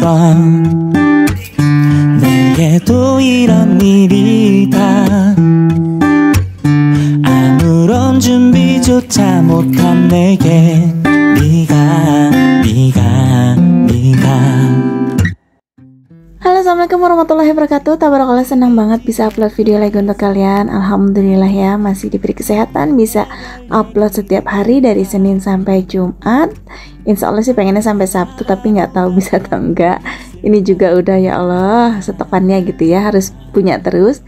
있어. 내게도 이런 일이 다 아무런 준비조차 못한 내게 네가 Halo, assalamualaikum warahmatullahi wabarakatuh. Tabarakallah, senang banget bisa upload video lagi untuk kalian. Alhamdulillah ya, masih diberi kesehatan, bisa upload setiap hari dari Senin sampai Jumat. Insya Allah sih pengennya sampai Sabtu, tapi nggak tahu bisa atau enggak. Ini juga udah, ya Allah, stokannya gitu ya, harus punya terus.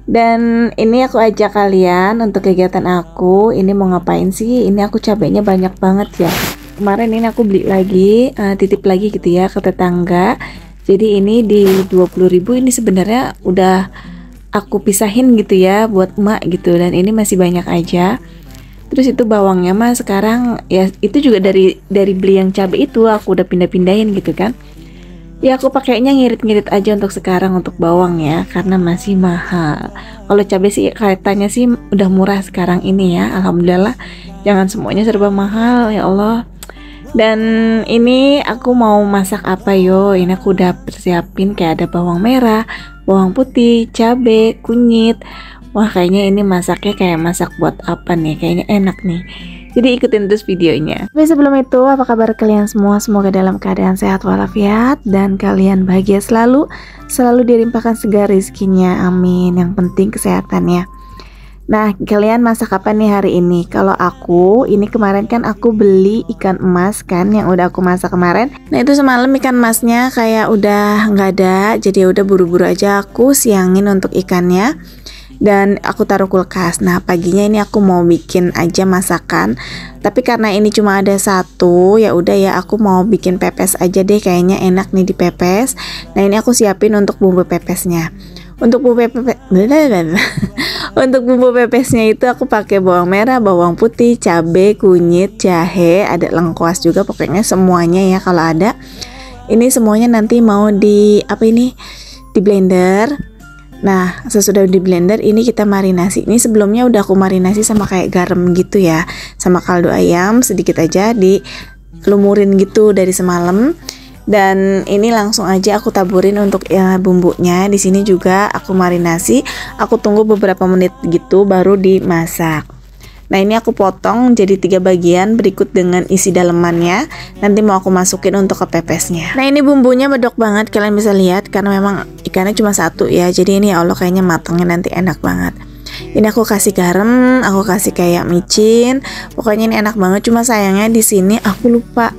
Dan ini aku ajak kalian untuk kegiatan aku. Ini mau ngapain sih? Ini aku cabenya banyak banget ya. Kemarin ini aku beli lagi, titip lagi gitu ya ke tetangga. Jadi ini di 20.000, ini sebenarnya udah aku pisahin gitu ya buat emak gitu, dan ini masih banyak aja. Terus itu bawangnya mah sekarang ya itu juga dari beli yang cabai itu aku udah pindah-pindahin gitu kan. Ya aku pakainya ngirit-ngirit aja untuk sekarang untuk bawang ya, karena masih mahal. Kalau cabai sih kaitannya sih udah murah sekarang ini ya, alhamdulillah. Jangan semuanya serba mahal ya Allah. Dan ini aku mau masak apa yo? Ini aku udah persiapin kayak ada bawang merah, bawang putih, cabai, kunyit. Wah, kayaknya ini masaknya kayak masak buat apa nih? Kayaknya enak nih. Jadi ikutin terus videonya. Tapi sebelum itu, apa kabar kalian semua? Semoga dalam keadaan sehat walafiat dan kalian bahagia selalu dilimpahkan segala rezekinya. Amin. Yang penting kesehatannya. Nah, kalian masak apa nih hari ini? Kalau aku, ini kemarin kan aku beli ikan emas kan, yang udah aku masak kemarin. Nah, itu semalam ikan emasnya kayak udah nggak ada, jadi udah buru-buru aja aku siangin untuk ikannya. Dan aku taruh kulkas. Nah, paginya ini aku mau bikin aja masakan. Tapi karena ini cuma ada satu, ya udah ya aku mau bikin pepes aja deh, kayaknya enak nih dipepes. Nah, ini aku siapin untuk bumbu pepesnya. Untuk bumbu pepesnya itu aku pakai bawang merah, bawang putih, cabai, kunyit, jahe, ada lengkuas juga, pokoknya semuanya ya kalau ada. Ini semuanya nanti mau di blender. Nah, sesudah di blender ini kita marinasi. Ini sebelumnya udah aku marinasi sama kayak garam gitu ya, sama kaldu ayam sedikit aja dilumurin gitu dari semalam. Dan ini langsung aja aku taburin untuk bumbunya. Di sini juga aku marinasi. Aku tunggu beberapa menit gitu baru dimasak. Nah, ini aku potong jadi 3 bagian berikut dengan isi dalemannya. Nanti mau aku masukin untuk ke pepesnya. Nah, ini bumbunya medok banget, kalian bisa lihat karena memang ikannya cuma satu ya. Jadi ini ya Allah kayaknya matangnya nanti enak banget. Ini aku kasih garam, aku kasih kayak micin. Pokoknya ini enak banget. Cuma sayangnya di sini aku lupa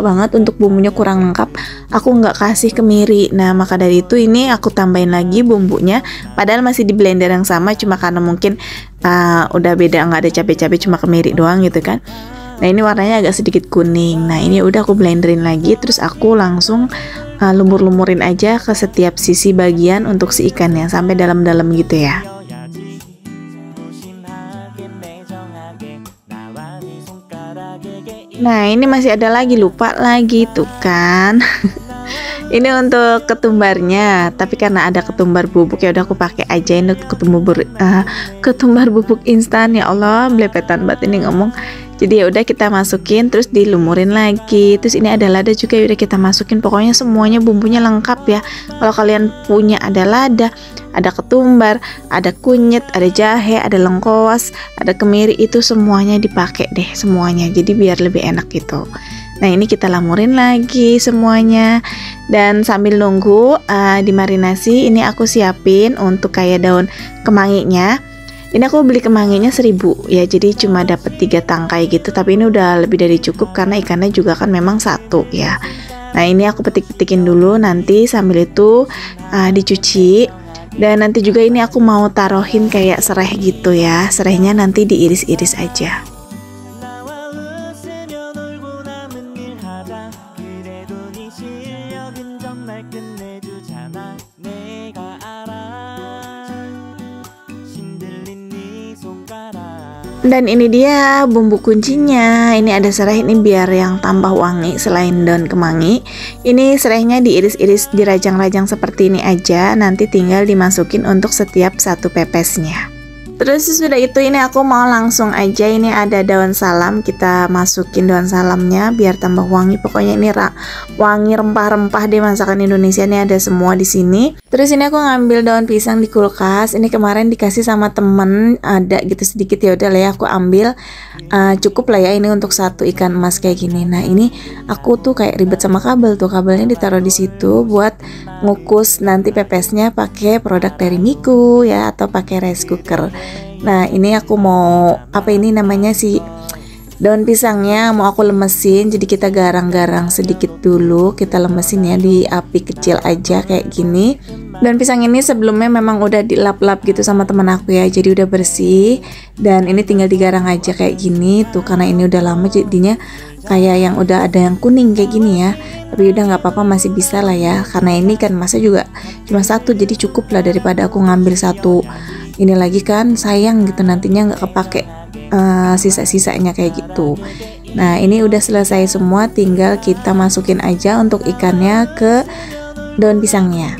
banget untuk bumbunya kurang lengkap. Aku nggak kasih kemiri. Nah, maka dari itu ini aku tambahin lagi bumbunya. Padahal masih di blender yang sama, cuma karena mungkin udah beda, nggak ada cabai-cabai, cuma kemiri doang gitu kan. Nah, ini warnanya agak sedikit kuning. Nah, ini udah aku blenderin lagi. Terus aku langsung lumur-lumurin aja ke setiap sisi bagian untuk si ikannya sampai dalam-dalam gitu ya. Nah, ini masih ada lagi, lupa lagi tuh kan. Ini untuk ketumbarnya, tapi karena ada ketumbar bubuk ya udah aku pakai aja ini ketumbar bubuk instan. Ya Allah, belepetan banget ini ngomong. Jadi ya udah kita masukin terus dilumurin lagi. Terus ini ada lada juga, ya udah kita masukin. Pokoknya semuanya bumbunya lengkap ya. Kalau kalian punya ada lada, ada ketumbar, ada kunyit, ada jahe, ada lengkuas, ada kemiri, itu semuanya dipakai deh semuanya. Jadi biar lebih enak gitu. Nah, ini kita lamurin lagi semuanya. Dan sambil nunggu dimarinasi, ini aku siapin untuk kayak daun kemanginya. Ini aku beli kemanginya 1.000 ya, jadi cuma dapat 3 tangkai gitu. Tapi ini udah lebih dari cukup karena ikannya juga kan memang satu ya. Nah, ini aku petik-petikin dulu, nanti sambil itu dicuci. Dan nanti juga ini aku mau taruhin kayak serai gitu ya. Serainya nanti diiris-iris aja. Dan ini dia bumbu kuncinya. Ini ada serai, ini biar yang tambah wangi selain daun kemangi. Ini serainya diiris-iris, dirajang-rajang seperti ini aja. Nanti tinggal dimasukin untuk setiap satu pepesnya. Terus sudah itu ini aku mau langsung aja, ini ada daun salam, kita masukin daun salamnya biar tambah wangi. Pokoknya ini wangi rempah-rempah deh masakan Indonesia, ini ada semua di sini. Terus ini aku ngambil daun pisang di kulkas, ini kemarin dikasih sama temen, ada gitu sedikit, ya udah lah ya aku ambil. Cukup lah ya ini untuk satu ikan emas kayak gini. Nah ini aku tuh kayak ribet sama kabel tuh, kabelnya ditaruh di situ buat ngukus nanti pepesnya pakai produk dari Miku ya, atau pakai rice cooker. Nah ini aku mau apa ini namanya sih, daun pisangnya mau aku lemesin, jadi kita garang-garang sedikit dulu, kita lemesin ya di api kecil aja kayak gini. Daun pisang ini sebelumnya memang udah dilap-lap gitu sama temen aku ya, jadi udah bersih, dan ini tinggal digarang aja kayak gini tuh, karena ini udah lama jadinya kayak yang udah ada yang kuning kayak gini ya. Tapi udah nggak apa-apa, masih bisa lah ya, karena ini kan masa juga cuma satu, jadi cukup lah daripada aku ngambil satu ini lagi kan sayang gitu, nantinya nggak kepake sisa-sisanya kayak gitu. Nah ini udah selesai semua, tinggal kita masukin aja untuk ikannya ke daun pisangnya.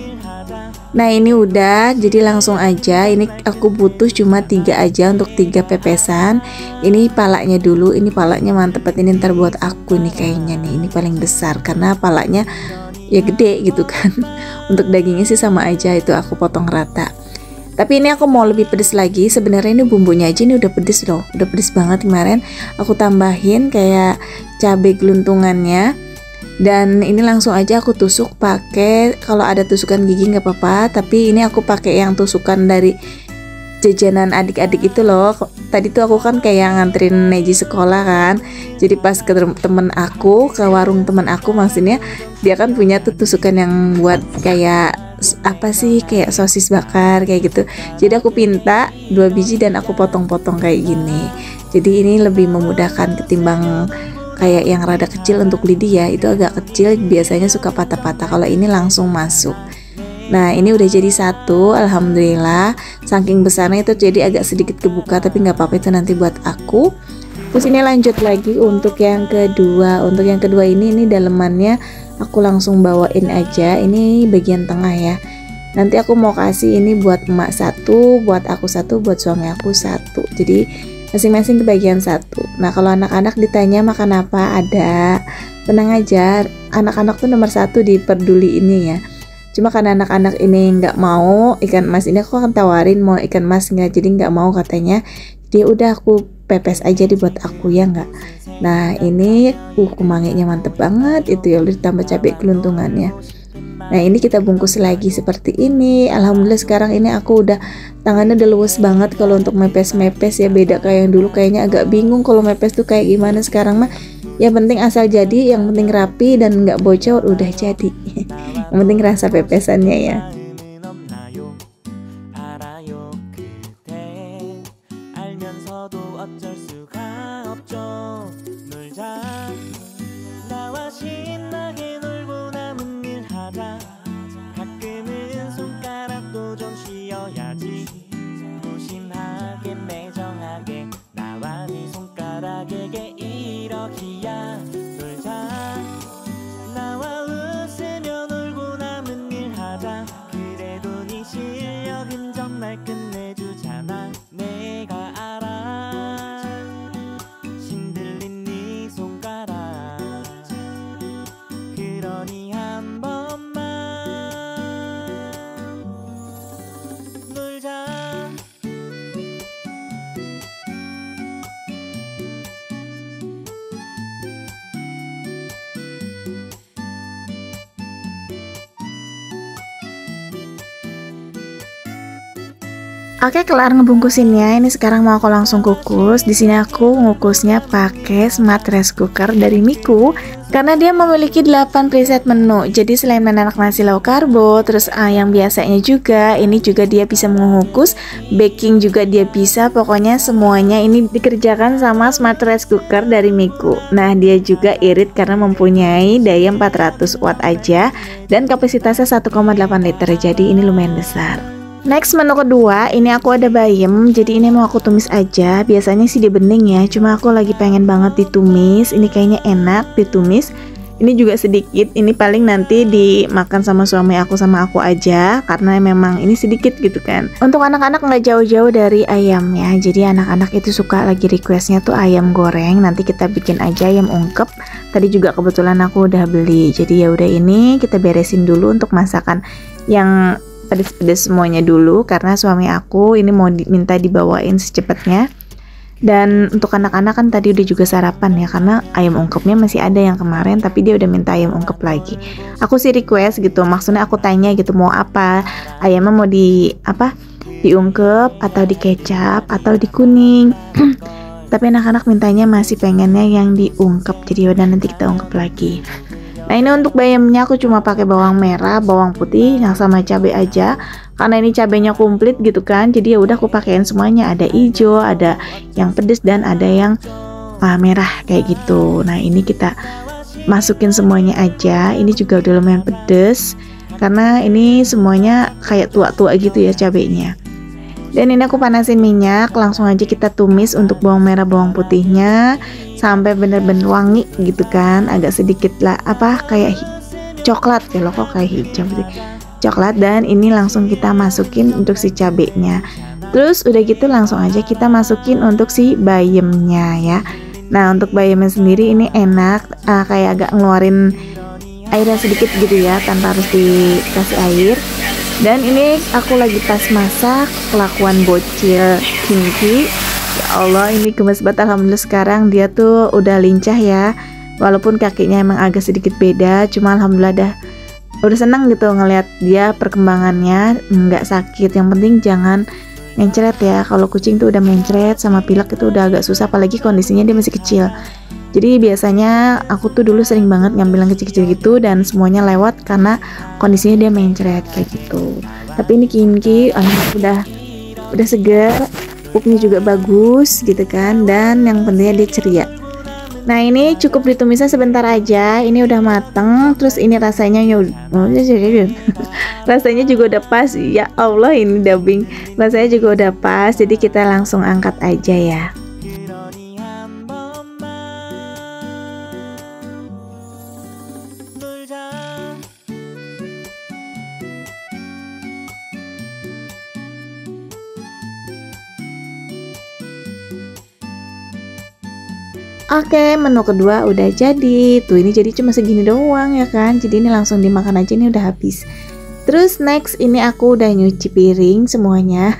Nah ini udah, jadi langsung aja, ini aku butuh cuma 3 aja untuk 3 pepesan. Ini palanya dulu, ini palanya mantep banget, ini ntar buat aku nih kayaknya nih, ini paling besar karena palanya ya gede gitu kan. Untuk dagingnya sih sama aja, itu aku potong rata. Tapi ini aku mau lebih pedes lagi. Sebenarnya ini bumbunya aja ini udah pedes loh, udah pedes banget. Kemarin aku tambahin kayak cabai geluntungannya, dan ini langsung aja aku tusuk pakai, kalau ada tusukan gigi nggak apa-apa, tapi ini aku pakai yang tusukan dari jajanan adik-adik itu loh. Tadi tuh aku kan kayak nganterin Neji sekolah kan, jadi pas ke temen aku, ke warung temen aku, maksudnya dia kan punya tuh tusukan yang buat kayak apa sih, kayak sosis bakar kayak gitu. Jadi aku pinta 2 biji dan aku potong-potong kayak gini. Jadi ini lebih memudahkan ketimbang kayak yang rada kecil untuk lidi ya, itu agak kecil biasanya suka patah-patah, kalau ini langsung masuk. Nah ini udah jadi satu, alhamdulillah. Saking besarnya itu jadi agak sedikit kebuka, tapi nggak apa-apa, itu nanti buat aku. Terus ini lanjut lagi untuk yang kedua. Untuk yang kedua ini dalemannya aku langsung bawain aja, ini bagian tengah ya. Nanti aku mau kasih ini buat emak satu, buat aku satu, buat suami aku satu, jadi masing-masing ke bagian satu. Nah kalau anak-anak ditanya makan apa, ada, tenang aja, anak-anak tuh nomor satu diperduli ini ya. Cuma karena anak-anak ini nggak mau ikan emas ini, aku akan tawarin mau ikan emas nggak, jadi nggak mau katanya. Dia udah aku pepes aja dibuat aku ya nggak. Nah ini kemangenya mantep banget itu ya, udah ditambah cabai keluntungannya. Nah ini kita bungkus lagi seperti ini. Alhamdulillah sekarang ini aku udah, tangannya udah luwes banget kalau untuk mepes-mepes ya, beda kayak yang dulu, kayaknya agak bingung kalau mepes tuh kayak gimana. Sekarang mah ya penting asal jadi, yang penting rapi dan nggak bocor, udah jadi. Yang penting rasa pepesannya ya. Oke, kelar ngebungkusinnya. Ini sekarang mau aku langsung kukus. Di sini aku ngukusnya pakai smart rice cooker dari Miku karena dia memiliki 8 preset menu. Jadi selain menanak nasi low karbo, terus yang biasanya juga, ini juga dia bisa mengukus, baking juga dia bisa. Pokoknya semuanya ini dikerjakan sama smart rice cooker dari Miku. Nah, dia juga irit karena mempunyai daya 400 watt aja dan kapasitasnya 1,8 liter. Jadi ini lumayan besar. Next, menu kedua, ini aku ada bayam, jadi ini mau aku tumis aja. Biasanya sih di bening ya, cuma aku lagi pengen banget ditumis. Ini kayaknya enak ditumis. Ini juga sedikit, ini paling nanti dimakan sama suami aku sama aku aja, karena memang ini sedikit gitu kan. Untuk anak-anak nggak jauh-jauh dari ayam ya, jadi anak-anak itu suka lagi requestnya tuh ayam goreng. Nanti kita bikin aja ayam ungkep. Tadi juga kebetulan aku udah beli, jadi ya udah ini kita beresin dulu untuk masakan yang pedes-pedes semuanya dulu, karena suami aku ini mau minta dibawain secepatnya. Dan untuk anak-anak kan tadi udah juga sarapan ya, karena ayam ungkepnya masih ada yang kemarin, tapi dia udah minta ayam ungkep lagi. Aku sih request gitu, maksudnya aku tanya gitu mau apa, ayamnya mau diungkep atau di kecap atau di kuning. Tapi anak-anak mintanya masih pengennya yang diungkep, jadi udah nanti kita ungkep lagi. Nah ini untuk bayamnya aku cuma pakai bawang merah, bawang putih, yang sama cabai aja. Karena ini cabainya komplit gitu kan, jadi ya udah aku pakein semuanya. Ada hijau, ada yang pedes dan ada yang merah kayak gitu. Nah ini kita masukin semuanya aja. Ini juga udah lumayan pedes karena ini semuanya kayak tua-tua gitu ya cabainya. Dan ini aku panasin minyak, langsung aja kita tumis untuk bawang merah bawang putihnya sampai bener-bener wangi gitu kan, agak sedikit lah kayak coklat ya loh, kok kayak hijau gitu, coklat. Dan ini langsung kita masukin untuk si cabenya. Terus udah gitu langsung aja kita masukin untuk si bayamnya ya. Nah untuk bayamnya sendiri ini enak, kayak agak ngeluarin airnya sedikit gitu ya, tanpa harus dikasih air. Dan ini aku lagi pas masak kelakuan bocil Kinky. Ya Allah ini gemes banget, alhamdulillah sekarang dia tuh udah lincah ya. Walaupun kakinya emang agak sedikit beda, cuma alhamdulillah udah senang gitu ngelihat dia perkembangannya nggak sakit. Yang penting jangan mencret ya, kalau kucing tuh udah mencret sama pilek itu udah agak susah, apalagi kondisinya dia masih kecil. Jadi biasanya aku tuh dulu sering banget ngambil yang kecil-kecil gitu dan semuanya lewat karena kondisinya dia mencret kayak gitu. Tapi ini Kinky udah segar, pupnya juga bagus gitu kan, dan yang pentingnya dia ceria. Nah ini cukup ditumisnya sebentar aja, ini udah mateng. Terus ini rasanya rasanya juga udah pas. Ya Allah ini dubbing, rasanya juga udah pas, jadi kita langsung angkat aja ya. Oke, menu kedua udah jadi. Tuh ini jadi cuma segini doang ya kan. Jadi ini langsung dimakan aja, ini udah habis. Terus next ini aku udah nyuci piring semuanya.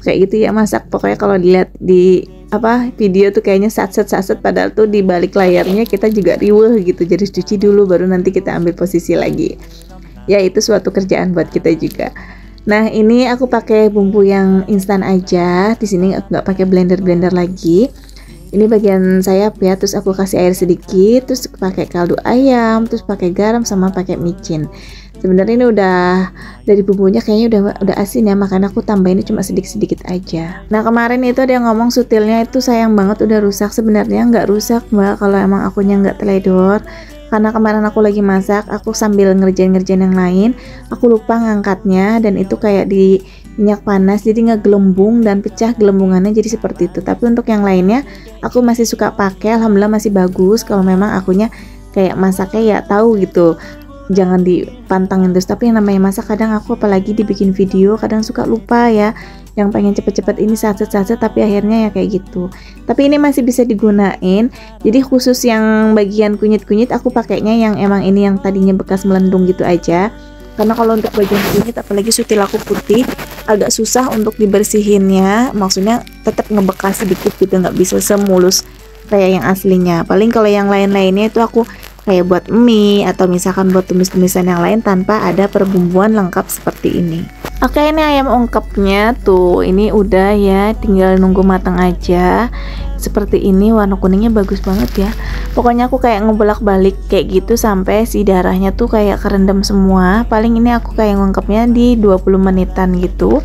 Kayak gitu ya masak. Pokoknya kalau dilihat di video tuh kayaknya satset padahal tuh di balik layarnya kita juga riweuh gitu. Jadi cuci dulu baru nanti kita ambil posisi lagi. Ya itu suatu kerjaan buat kita juga. Nah ini aku pakai bumbu yang instan aja. Di sini nggak pakai blender lagi. Ini bagian sayap ya, terus aku kasih air sedikit, terus pakai kaldu ayam, terus pakai garam sama pakai micin. Sebenarnya ini udah dari bumbunya kayaknya udah asin ya, makanya aku tambahin cuma sedikit aja. Nah kemarin itu ada yang ngomong sutilnya itu sayang banget udah rusak. Sebenarnya nggak rusak mbak, kalau emang akunya nggak teledor. Karena kemarin aku lagi masak, aku sambil ngerjain yang lain, aku lupa ngangkatnya dan itu kayak di minyak panas jadi ngegelembung dan pecah gelembungannya jadi seperti itu. Tapi untuk yang lainnya aku masih suka pakai, alhamdulillah masih bagus. Kalau memang akunya kayak masaknya ya tahu gitu, jangan dipantangin terus. Tapi yang namanya masak kadang aku apalagi dibikin video kadang suka lupa ya, yang pengen cepet-cepet ini satset tapi akhirnya ya kayak gitu. Tapi ini masih bisa digunain. Jadi khusus yang bagian kunyit aku pakainya yang emang ini yang tadinya bekas melendung gitu aja. Karena kalau untuk bagian kunyit apalagi sutil aku putih agak susah untuk dibersihinnya, maksudnya tetap ngebekas sedikit gitu, nggak bisa semulus kayak yang aslinya. Paling kalau yang lain-lainnya itu aku kayak buat mie atau misalkan buat tumis-tumisan yang lain tanpa ada perbumbuan lengkap seperti ini. Oke, ini ayam ungkepnya tuh, ini udah ya, tinggal nunggu matang aja. Seperti ini, warna kuningnya bagus banget ya. Pokoknya aku kayak ngebolak-balik kayak gitu sampai si darahnya tuh kayak kerendam semua. Paling ini aku kayak ngungkepnya di 20 menitan gitu.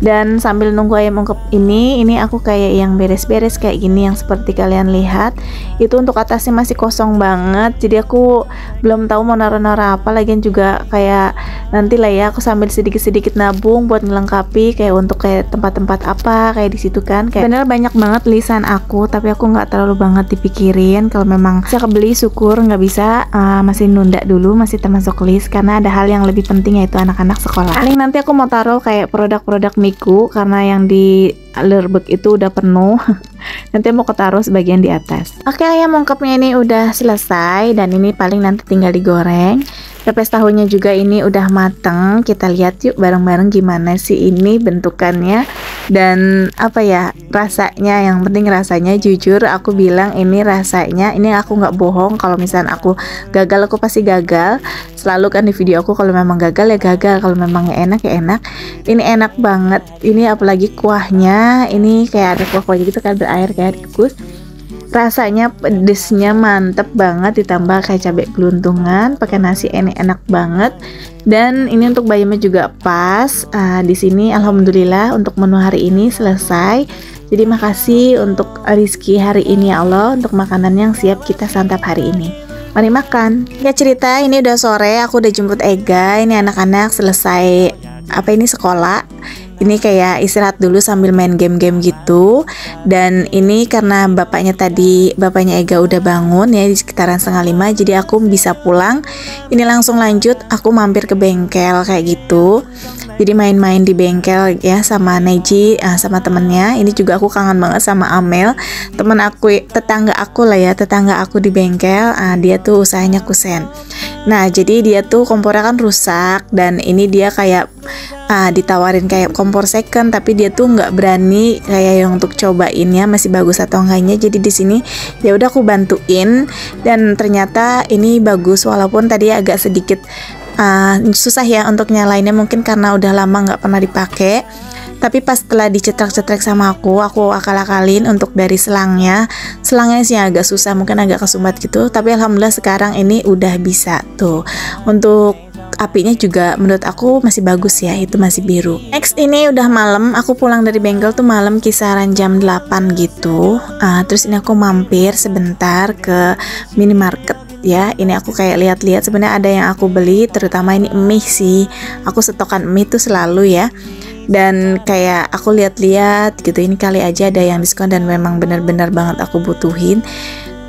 Dan sambil nunggu ayam ungkep ini aku kayak yang beres-beres kayak gini yang seperti kalian lihat. Itu untuk atasnya masih kosong banget, jadi aku belum tahu mau naruh-naruh apa. Lagian juga kayak nanti lah ya, aku sambil sedikit-sedikit nabung buat ngelengkapi kayak untuk kayak tempat-tempat apa kayak di situ kan. Kayak bener banyak banget lisan aku, tapi aku nggak terlalu banget dipikirin. Kalau memang bisa kebeli syukur, nggak bisa masih nunda dulu, masih termasuk list karena ada hal yang lebih penting yaitu anak-anak sekolah. Paling nanti aku mau taruh kayak produk-produk Miku karena yang di Lerberg itu udah penuh. Nanti mau ketaruh sebagian di atas. Oke, ayam ungkepnya ini udah selesai dan ini paling nanti tinggal digoreng. Pepes tahunya juga ini udah mateng. Kita lihat yuk bareng-bareng gimana sih ini bentukannya dan apa ya rasanya. Yang penting rasanya, jujur aku bilang ini rasanya, ini aku nggak bohong. Kalau misalnya aku gagal, aku pasti gagal. Selalu kan di video aku kalau memang gagal ya gagal, kalau memang enak ya enak. Ini enak banget. Ini apalagi kuahnya, ini kayak ada kuah-kuahnya gitu kan, berair kayak dikukus. Rasanya pedesnya mantep banget, ditambah kayak cabai geluntungan, pakai nasi ini enak banget. Dan ini untuk bayamnya juga pas. Di sini alhamdulillah untuk menu hari ini selesai. Jadi makasih untuk rezeki hari ini ya Allah, untuk makanan yang siap kita santap hari ini. Mari makan. Ya cerita, ini udah sore, aku udah jemput Ega. Ini anak-anak selesai sekolah. Ini kayak istirahat dulu sambil main game-game gitu. Dan ini karena bapaknya Ega udah bangun ya di sekitaran 4:30, jadi aku bisa pulang. Ini langsung lanjut, aku mampir ke bengkel kayak gitu. Jadi main-main di bengkel ya sama Neji, sama temennya. Ini juga aku kangen banget sama Amel, tetangga aku di bengkel. Dia tuh usahanya kusen. Nah jadi dia tuh kompornya kan rusak, dan ini dia kayak ditawarin kayak kompor second, tapi dia tuh nggak berani kayak yang untuk cobainnya masih bagus atau enggaknya. Jadi di sini ya udah aku bantuin, dan ternyata ini bagus walaupun tadi agak sedikit susah ya untuk nyalainnya, mungkin karena udah lama nggak pernah dipakai. Tapi pas setelah dicetrek-cetrek sama aku akal-akalin untuk dari selangnya sih agak susah, mungkin agak kesumbat gitu. Tapi alhamdulillah sekarang ini udah bisa tuh. Untuk apinya juga menurut aku masih bagus ya, itu masih biru. Next, ini udah malam, aku pulang dari bengkel tuh malam kisaran jam 8 gitu. Terus ini aku mampir sebentar ke minimarket ya. Ini aku kayak lihat-lihat, sebenarnya ada yang aku beli, terutama ini mie sih. Aku stokan mie tuh selalu ya. Dan kayak aku lihat-lihat gitu, ini kali aja ada yang diskon dan memang benar-benar banget aku butuhin.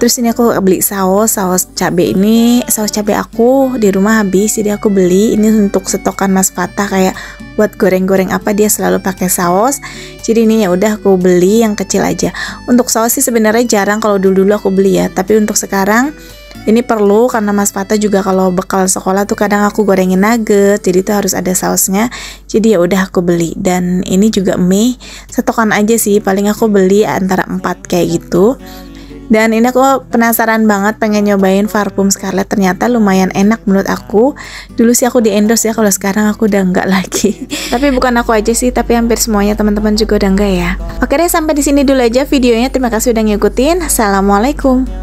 Terus ini aku beli saus cabai. Ini saus cabai aku di rumah habis, jadi aku beli ini untuk stokan Mas Fatah, kayak buat goreng-goreng apa dia selalu pakai saus. Jadi ini ya udah aku beli yang kecil aja. Untuk saus sih sebenarnya jarang, kalau dulu aku beli ya, tapi untuk sekarang ini perlu karena Mas Fatah juga kalau bekal sekolah tuh kadang aku gorengin nugget, jadi tuh harus ada sausnya. Jadi ya udah aku beli. Dan ini juga mie stokan aja sih, paling aku beli antara 4 kayak gitu. Dan ini aku penasaran banget pengen nyobain parfum Scarlett, ternyata lumayan enak menurut aku. Dulu sih aku di endorse ya, kalau sekarang aku udah enggak lagi. Tapi bukan aku aja sih, tapi hampir semuanya teman-teman juga udah enggak ya. Oke deh, sampai di sini dulu aja videonya. Terima kasih udah ngikutin. Assalamualaikum.